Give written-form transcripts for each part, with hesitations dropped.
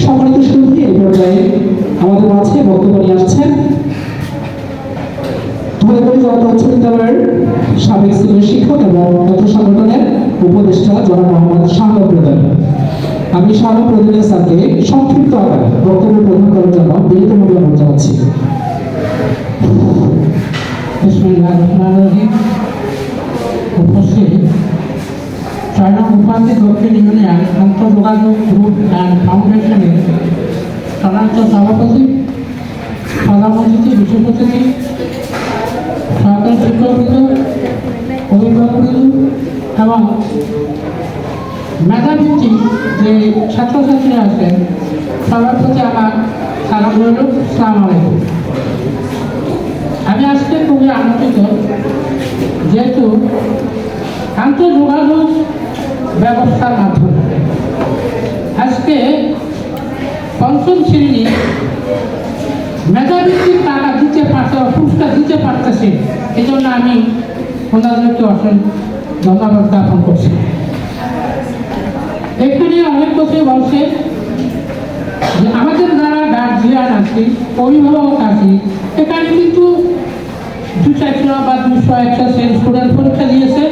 সম্মানিত সুধী এই পর্যায়ে আমাদের মাঝে বক্তব্য নিয়ে আসছেন ধনেবাড়ি জনতা উচ্চ বিদ্যালয়ের সাবেক সিনিয়র শিক্ষক এবং তথ্য সংগঠনের উপদেষ্টা জনাব মোহাম্মদ শাহানূর প্রধান। আমি শাহানূর প্রধানের সাথে সংক্ষিপ্ত আকারে বক্তব্য প্রদান করার জন্য বিনীত অনুরোধ জানাচ্ছি। উপস্থিত 6 নং উপাধি দক্ষিণ ইউনিয়ন আন্তঃযোগাযোগ গ্রুপ অ্যান্ড ফাউন্ডেশনের সম্মানিত সভাপতি, প্রধান অতিথি, বিশেষ অতিথি, সরকারি শিক্ষকবৃন্দ, অভিভাবকবৃন্দ এবং মেধাবৃত্তি যে ছাত্রছাত্রীরা আছেন সবার প্রতি আমার সালাম রইল। আসসালামু আলাইকুম। আমি আজকে খুবই আনন্দিত, যেহেতু আন্তঃযোগাযোগ ব্যবস্থার মাধ্যমে আজকে পঞ্চম শ্রেণী মেধাবৃত্তির টাকা দিতে পারছে, পুরস্কার দিতে পারতেছে। এই জন্য আমি ওনাদেরকে অসংখ্য ধন্যবাদ জ্ঞাপন করছি। এখানে অনেক কথা বলছে যে আমাদের যারা গার্জিয়ান আছে, অভিভাবক আছে, এখানে কিন্তু 200 বা 200 স্টুডেন্ট পরীক্ষা দিয়েছে।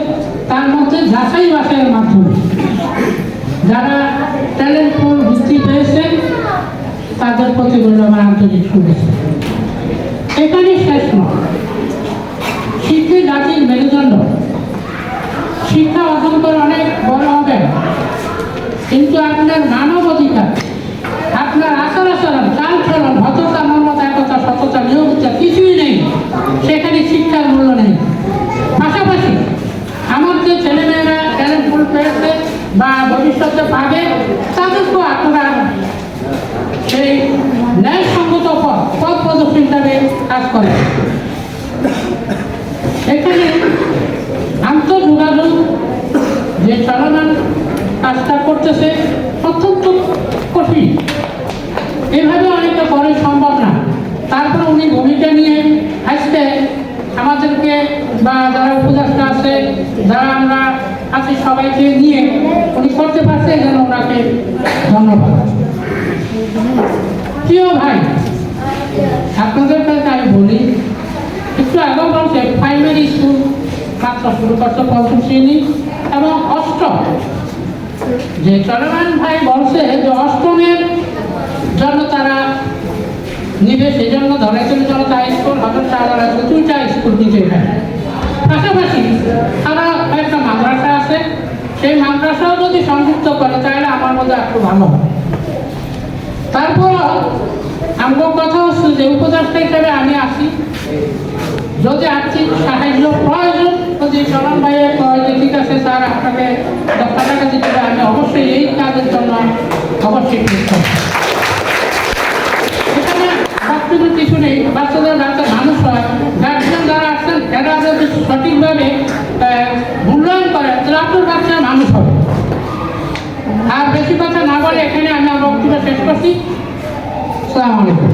তার মধ্যে যাচাই বাছাইয়ের মাধ্যমে যারা ট্যালেন্ট পুল বৃত্তি পেয়েছেন তাদের প্রতি রইল আমার আন্তরিক শুভেচ্ছা। এখানে শেষ নয়, শিক্ষা জাতির মেরুদণ্ড। শিক্ষা অর্জন করে অনেক বড় হবেন, কিন্তু আপনার মানব অধিকার, আপনার আচার আচরণ, চাল চলন, ভদ্রতা, মর্মতা, একতা, সততা, নিয়মিতা কিছুই নেই, সেখানে শিক্ষার মূল্য নেই। পাশাপাশি আমার যে ছেলেমেয়েরা ট্যালেন্ট ফুল পেয়েছে বা ভবিষ্যতে পাবে, তাদেরকেও আপনারা সেই ন্যায়সঙ্গত পথ প্রদর্শন হিসাবে কাজ করে। এখানে আন্তঃযোগাযোগ যে চলমান কাজটা করতেছে অত্যন্ত কঠিন, এভাবে অনেকটা করে সম্ভব না। তারপরে উনি ভূমিকা নিয়ে আজকে আমাদেরকে বা যারা উপদেষ্টা আছে, যারা আমরা আছি, সবাইকে নিয়ে উনি করতে পারছে, এই জন্য ওনাকে ধন্যবাদ। প্রিয় ভাই, আপনাদের কাছে আমি বলি, একটু আগেও বলছে প্রাইমারি স্কুল মাত্র শুরু করছে পঞ্চম শ্রেণী এবং অষ্টম যে চলমান ভাই বলছে যে অষ্টমের জন্য তারা নিবে, সেই জন্য ধরেছিল জনতা হাই স্কুল, হঠাৎ তারা 2টা স্কুল নিতে এখানে। পাশাপাশি তারা একটা মাদ্রাসা আছে, সেই মাদ্রাসাও যদি সংযুক্ত করে তাহলে আমার মধ্যে একটু ভালো হয়। তারপর আমার কথা হচ্ছে যে উপদেষ্টা হিসেবে আমি আসি, যদি আর্থিক সাহায্য প্রয়োজন, যদি চলন ভাইয়ের যে ঠিক আছে স্যার আপনাকে 10 টাকা দিতে হবে, আমি অবশ্যই এই কাজের জন্য অবশ্যই এখানে বাচ্চাদের কিছু নেই। বাচ্চাদের বাচ্চার মানুষ হয়, গার্জিয়ান যারা আসছেন এরা যদি সঠিকভাবে মূল্যায়ন করে তাহলে আপনার বাচ্চার মানুষ হবে। আর বেশি কথা না বলে এখানে আমি আমার বক্তব্য শেষ করছি। আসসালামু আলাইকুম।